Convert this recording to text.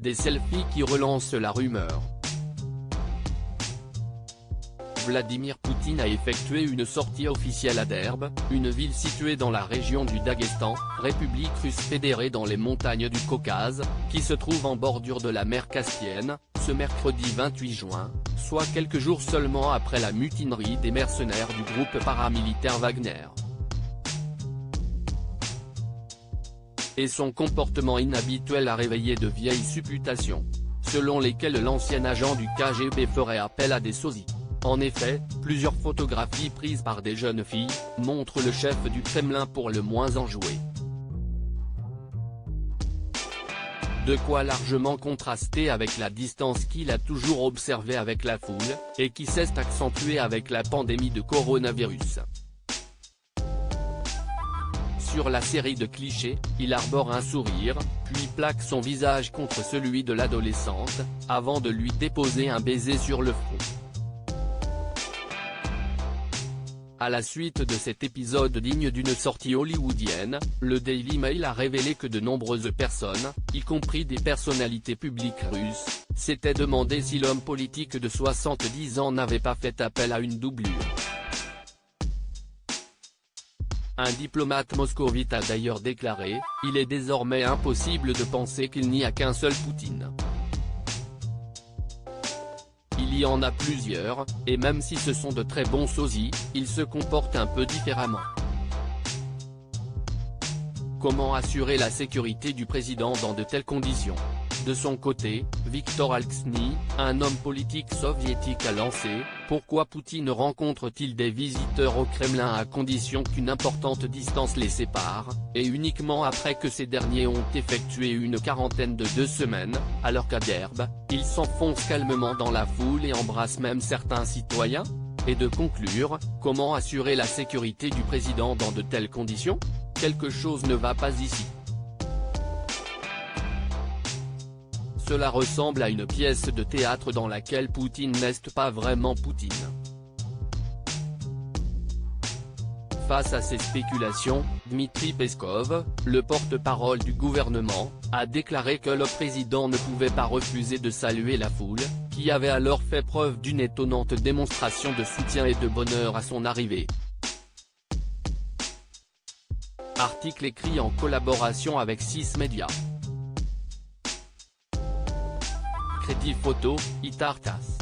Des selfies qui relancent la rumeur. Vladimir Poutine a effectué une sortie officielle à Derbe, une ville située dans la région du Daghestan, République russe fédérée dans les montagnes du Caucase, qui se trouve en bordure de la mer Caspienne, ce mercredi 28 juin, soit quelques jours seulement après la mutinerie des mercenaires du groupe paramilitaire Wagner. Et son comportement inhabituel a réveillé de vieilles supputations, selon lesquelles l'ancien agent du KGB ferait appel à des sosies. En effet, plusieurs photographies prises par des jeunes filles, montrent le chef du Kremlin pour le moins enjoué. De quoi largement contraster avec la distance qu'il a toujours observée avec la foule, et qui s'est accentuée avec la pandémie de coronavirus. Sur la série de clichés, il arbore un sourire, puis plaque son visage contre celui de l'adolescente, avant de lui déposer un baiser sur le front. À la suite de cet épisode digne d'une sortie hollywoodienne, le Daily Mail a révélé que de nombreuses personnes, y compris des personnalités publiques russes, s'étaient demandé si l'homme politique de 70 ans n'avait pas fait appel à une doublure. Un diplomate moscovite a d'ailleurs déclaré « Il est désormais impossible de penser qu'il n'y a qu'un seul Poutine. Il y en a plusieurs, et même si ce sont de très bons sosies, ils se comportent un peu différemment. » Comment assurer la sécurité du président dans de telles conditions? De son côté, Viktor Alksny, un homme politique soviétique a lancé « Pourquoi Poutine rencontre-t-il des visiteurs au Kremlin à condition qu'une importante distance les sépare, et uniquement après que ces derniers ont effectué une quarantaine de 2 semaines, alors qu'à Derbe, il s'enfonce calmement dans la foule et embrasse même certains citoyens ?» Et de conclure « Comment assurer la sécurité du président dans de telles conditions? Quelque chose ne va pas ici. » Cela ressemble à une pièce de théâtre dans laquelle Poutine n'est pas vraiment Poutine. Face à ces spéculations, Dmitri Peskov, le porte-parole du gouvernement, a déclaré que le président ne pouvait pas refuser de saluer la foule, qui avait alors fait preuve d'une étonnante démonstration de soutien et de bonheur à son arrivée. Article écrit en collaboration avec 6 médias. Crédit photo, Itartas.